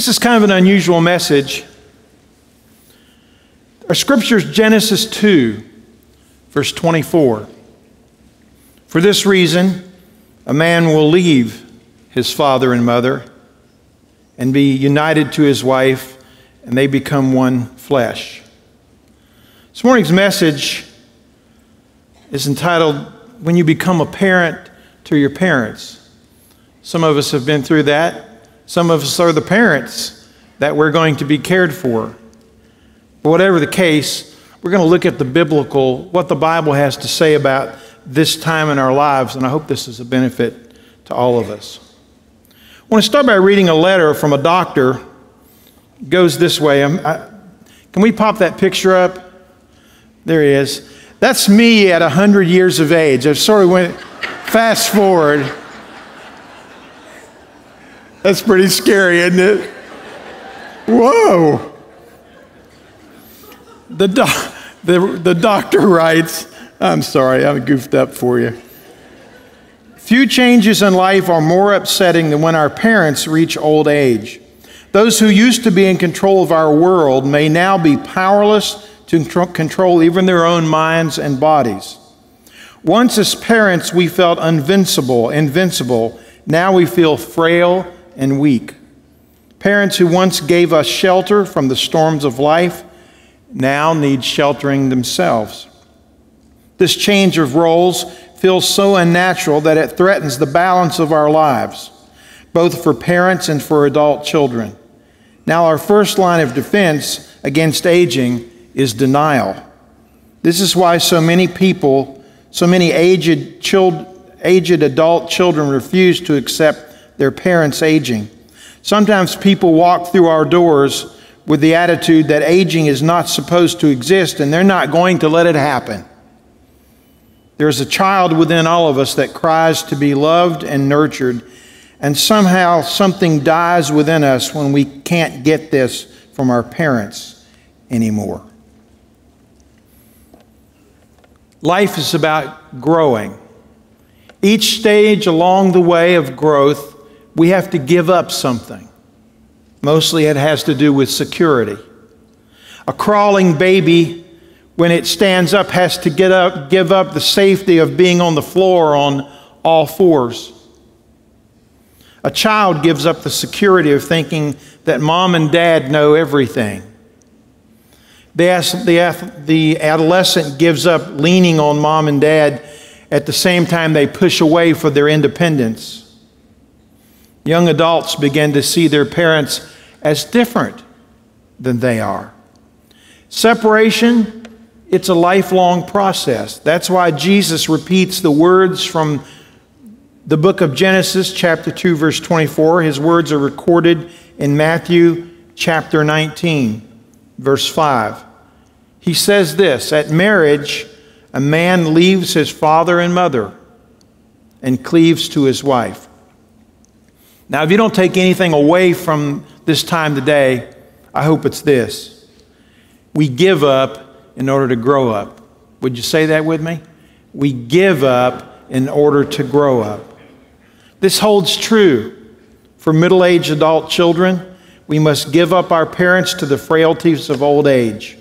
This is kind of an unusual message. Our scripture is Genesis 2, verse 24. For this reason, a man will leave his father and mother and be united to his wife, and they become one flesh. This morning's message is entitled, When You Become a Parent to Your Parents. Some of us have been through that. Some of us are the parents that we're going to be cared for. But whatever the case, we're going to look at what the Bible has to say about this time in our lives, and I hope this is a benefit to all of us. I want to start by reading a letter from a doctor. It goes this way. Can we pop that picture up? There he is. That's me at 100 years of age. I sort of went fast forward. That's pretty scary, isn't it? Whoa. The doctor writes, I'm sorry, I goofed up for you. Few changes in life are more upsetting than when our parents reach old age. Those who used to be in control of our world may now be powerless to control even their own minds and bodies. Once as parents we felt invincible. Now we feel frail and weak. Parents who once gave us shelter from the storms of life now need sheltering themselves. This change of roles feels so unnatural that it threatens the balance of our lives, both for parents and for adult children. Now, our first line of defense against aging is denial. This is why so many aged adult children refuse to accept their parents' aging. Sometimes people walk through our doors with the attitude that aging is not supposed to exist, and they're not going to let it happen. There's a child within all of us that cries to be loved and nurtured, and somehow something dies within us when we can't get this from our parents anymore. Life is about growing. Each stage along the way of growth, we have to give up something. Mostly it has to do with security. A crawling baby, when it stands up, has to give up the safety of being on the floor on all fours. A child gives up the security of thinking that mom and dad know everything. The adolescent gives up leaning on mom and dad at the same time they push away for their independence. Young adults begin to see their parents as different than they are. Separation, it's a lifelong process. That's why Jesus repeats the words from the book of Genesis, chapter 2, verse 24. His words are recorded in Matthew chapter 19, verse 5. He says this, at marriage, a man leaves his father and mother and cleaves to his wife. Now, if you don't take anything away from this time today, I hope it's this. We give up in order to grow up. Would you say that with me? We give up in order to grow up. This holds true for middle-aged adult children. We must give up our parents to the frailties of old age.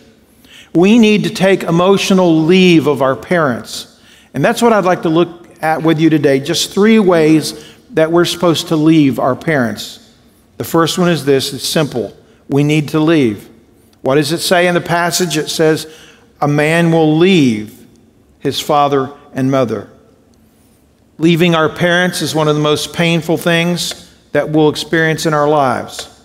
We need to take emotional leave of our parents. And that's what I'd like to look at with you today. Just 3 ways that we're supposed to leave our parents. The first one is this, it's simple. We need to leave. What does it say in the passage? It says, a man will leave his father and mother. Leaving our parents is one of the most painful things that we'll experience in our lives.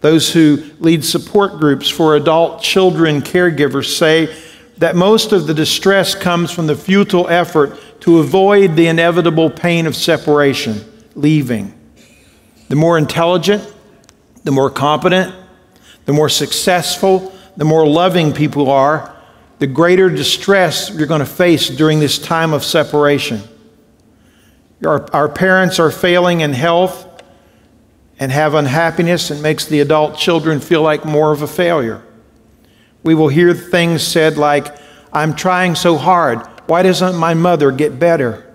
Those who lead support groups for adult children caregivers say that most of the distress comes from the futile effort to avoid the inevitable pain of separation, leaving. The more intelligent, the more competent, the more successful, the more loving people are, the greater distress you're going to face during this time of separation. Our parents are failing in health and have unhappiness, and makes the adult children feel like more of a failure. We will hear things said like, I'm trying so hard. Why doesn't my mother get better?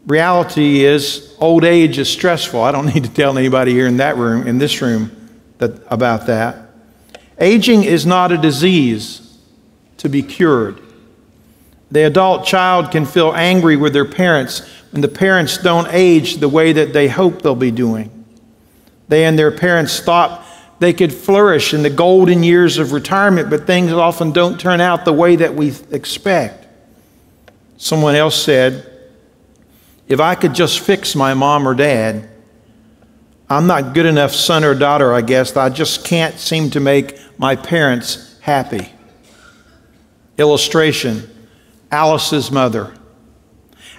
reality is old age is stressful. I don't need to tell anybody here in this room about that. Aging is not a disease to be cured. The adult child can feel angry with their parents when the parents don't age the way that they hope they'll be doing. They and their parents thought they could flourish in the golden years of retirement, but things often don't turn out the way that we expect. Someone else said, if I could just fix my mom or dad, I'm not good enough son or daughter, I guess. I just can't seem to make my parents happy. Illustration, Alice's mother.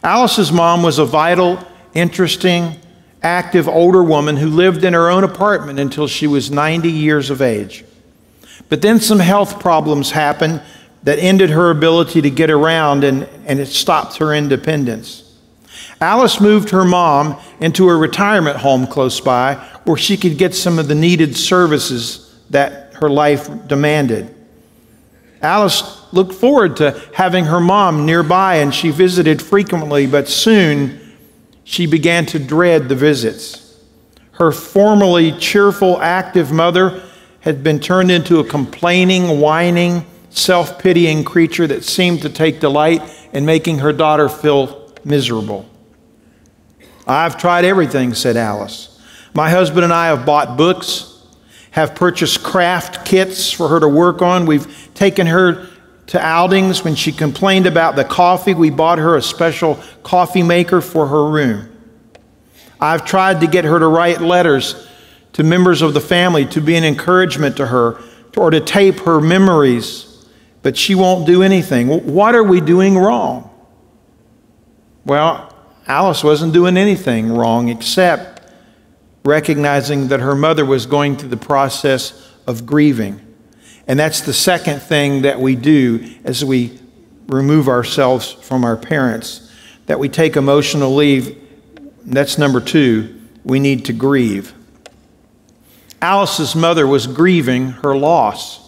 Alice's mom was a vital, interesting, active older woman who lived in her own apartment until she was 90 years of age. But then some health problems happened that ended her ability to get around, and it stopped her independence. Alice moved her mom into a retirement home close by where she could get some of the needed services that her life demanded. Alice looked forward to having her mom nearby, and she visited frequently, but soon she began to dread the visits. Her formerly cheerful, active mother had been turned into a complaining, whining, self-pitying creature that seemed to take delight in making her daughter feel miserable. I've tried everything, said Alice. My husband and I have bought books, have purchased craft kits for her to work on. We've taken her to outings. When she complained about the coffee, we bought her a special coffee maker for her room. I've tried to get her to write letters to members of the family to be an encouragement to her or to tape her memories, but she won't do anything. What are we doing wrong? Well, Alice wasn't doing anything wrong except recognizing that her mother was going through the process of grieving. And that's the second thing that we do as we remove ourselves from our parents, that we take emotional leave. That's number 2, we need to grieve. Alice's mother was grieving her loss.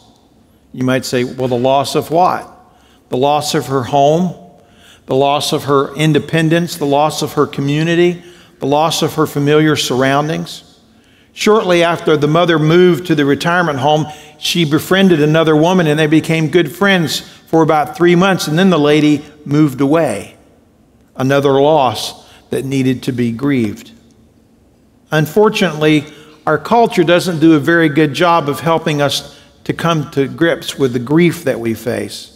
You might say, well, the loss of what? The loss of her home, the loss of her independence, the loss of her community, the loss of her familiar surroundings. Shortly after the mother moved to the retirement home, she befriended another woman and they became good friends for about 3 months, and then the lady moved away. Another loss that needed to be grieved. Unfortunately, our culture doesn't do a very good job of helping us to come to grips with the grief that we face.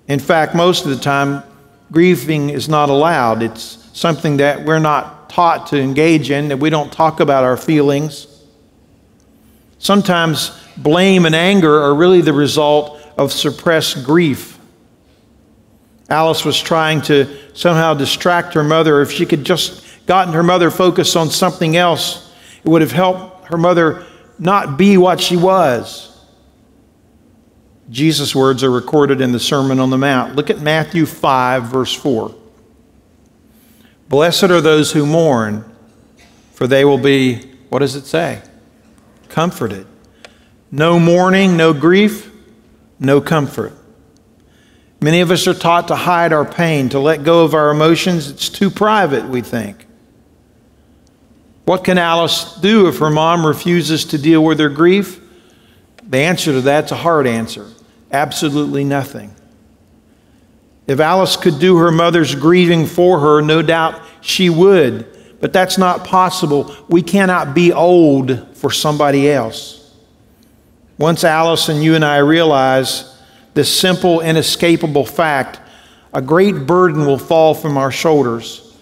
In fact, most of the time, grieving is not allowed. It's something that we're not taught to engage in, that we don't talk about our feelings. Sometimes blame and anger are really the result of suppressed grief. Alice was trying to somehow distract her mother. If she could just gotten her mother focused on something else, it would have helped her mother not be what she was. Jesus' words are recorded in the Sermon on the Mount. Look at Matthew 5, verse 4. Blessed are those who mourn, for they will be, what does it say? Comforted. No mourning, no grief, no comfort. Many of us are taught to hide our pain, to let go of our emotions. It's too private, we think. What can Alice do if her mom refuses to deal with her grief? The answer to that's a hard answer. Absolutely nothing. If Alice could do her mother's grieving for her, no doubt she would. But that's not possible. We cannot be old for somebody else. Once Alice and you and I realize this simple, inescapable fact, a great burden will fall from our shoulders,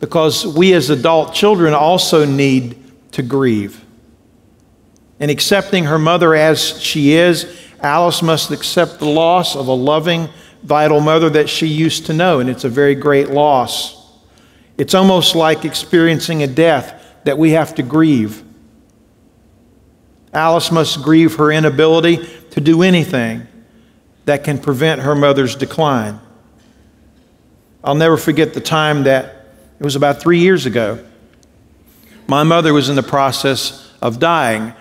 because we as adult children also need to grieve. In accepting her mother as she is, Alice must accept the loss of a loving, vital mother that she used to know, and it's a very great loss. It's almost like experiencing a death that we have to grieve. Alice must grieve her inability to do anything that can prevent her mother's decline. I'll never forget the time that, it was about 3 years ago, my mother was in the process of dying.